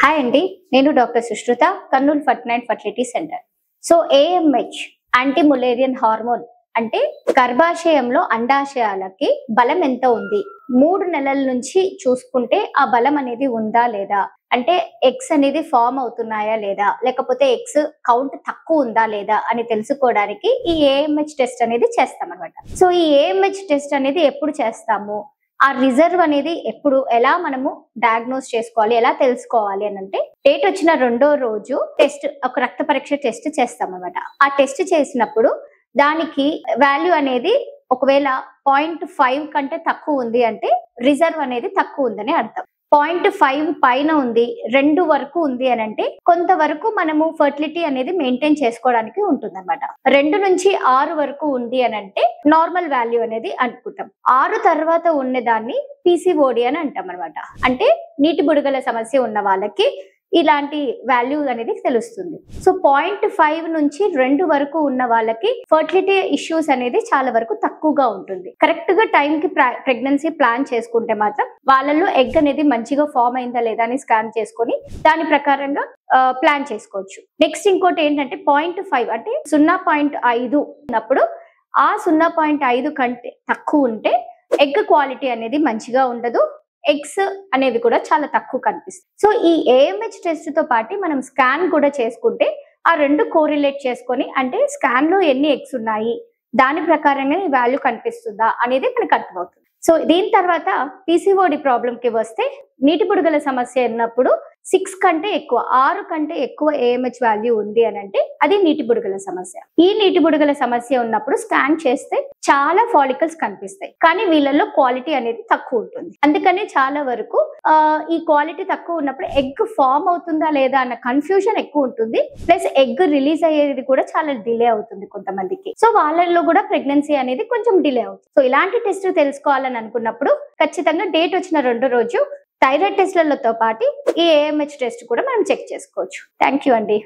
Hi అండి, నేను doctor Sushruta, Kurnool 49 fertility centre. So AMH anti Mullerian hormone అంటే గర్భాశయంలో అండాశయాలకి బలం ఎంత ఉంది, 3 నెలల నుంచి చూసుకుంటే ఆ బలం అనేది ఉందా లేదా, అంటే ఎగ్స్ అనేది ఫామ్ అవుతున్నాయా లేదా, లేకపోతే ఎగ్స్ కౌంట్ తక్కువ ఉందా లేదా అని తెలుసుకోవడానికి ఈ ఏఎంహెచ్ టెస్ట్ అనేది చేస్తాం అనమాట. సో ఈ ఏఎంహెచ్ టెస్ట్ అనేది ఎప్పుడు చేస్తాము, ఆ రిజర్వ్ అనేది ఎప్పుడు ఎలా మనము డయాగ్నోస్ చేసుకోవాలి, ఎలా తెలుసుకోవాలి అని అంటే డేట్ వచ్చిన 2వ రోజు టెస్ట్, ఒక రక్త పరీక్ష టెస్ట్ చేస్తాం అనమాట. ఆ టెస్ట్ చేసినప్పుడు దానికి వాల్యూ అనేది ఒకవేళ 0.5 కంటే తక్కువ ఉంది అంటే రిజర్వ్ అనేది తక్కువ ఉందని అర్థం. 0.5 పైన ఉంది, 2 వరకు ఉంది అని అంటే కొంతవరకు మనము ఫర్టిలిటీ అనేది మెయింటైన్ చేసుకోవడానికి ఉంటుంది అనమాట. 2 నుంచి 6 వరకు ఉంది అని అంటే నార్మల్ వాల్యూ అనేది అనుకుంటాం. 6 తర్వాత ఉన్నదాన్ని పీసీఓడి అని అంటాం అనమాట. అంటే నీటి బుడగల సమస్య ఉన్న వాళ్ళకి ఇలాంటి వాల్యూ అనేది తెలుస్తుంది. సో 0.5 నుంచి 2 వరకు ఉన్న వాళ్ళకి ఫర్టిలిటీ ఇష్యూస్ అనేది చాలా వరకు తక్కువగా ఉంటుంది. కరెక్ట్ గా టైం కి ప్రెగ్నెన్సీ ప్లాన్ చేసుకుంటే మాత్రం వాళ్ళలో ఎగ్ అనేది మంచిగా ఫామ్ అయిందా లేదా అని స్కాన్ చేసుకొని దాని ప్రకారంగా ప్లాన్ చేసుకోవచ్చు. నెక్స్ట్ ఇంకోటి ఏంటంటే 0.5 అంటే 0.5 ఉన్నప్పుడు ఆ 0.5 కంటే తక్కువ ఉంటే ఎగ్ క్వాలిటీ అనేది మంచిగా ఉండదు, ఎగ్స్ అనేవి కూడా చాలా తక్కువ కనిపిస్తాయి. సో ఈ ఏఎంహెచ్ టెస్ట్ తో పాటు మనం స్కాన్ కూడా చేసుకుంటే ఆ 2 కోరిలేట్ చేసుకొని, అంటే స్కాన్ లో ఎన్ని ఎగ్స్ ఉన్నాయి దాని ప్రకారంగా ఈ వాల్యూ కనిపిస్తుందా అనేది మనకు అర్థమవుతుంది. సో దీని తర్వాత పీసీఓడి ప్రాబ్లం కి వస్తే, నీటి బుడగల సమస్య ఉన్నప్పుడు 6 కంటే ఎక్కువ, 6 కంటే ఎక్కువ ఏఎంహెచ్ వాల్యూ ఉంది అని అంటే అది నీటి బుడగల సమస్య. ఈ నీటి బుడగల సమస్య ఉన్నప్పుడు స్కాన్ చేస్తే చాలా ఫాలికల్స్ కనిపిస్తాయి, కానీ వీళ్ళల్లో క్వాలిటీ అనేది తక్కువ ఉంటుంది. అందుకని చాలా వరకు ఈ క్వాలిటీ తక్కువ ఉన్నప్పుడు ఎగ్ ఫామ్ అవుతుందా లేదా అన్న కన్ఫ్యూజన్ ఎక్కువ ఉంటుంది. ప్లస్ ఎగ్ రిలీజ్ అయ్యేది కూడా చాలా డిలే అవుతుంది కొంతమందికి. సో వాళ్ళల్లో కూడా ప్రెగ్నెన్సీ అనేది కొంచెం డిలే అవుతుంది. సో ఇలాంటి టెస్ట్ తెలుసుకోవాలని అనుకున్నప్పుడు ఖచ్చితంగా డేట్ వచ్చిన 2వ రోజు థైరాయిడ్ టెస్ట్లతో పాటు ఈ ఏఎంహెచ్ టెస్ట్ కూడా మనం చెక్ చేసుకోవచ్చు. థ్యాంక్ యూ అండి.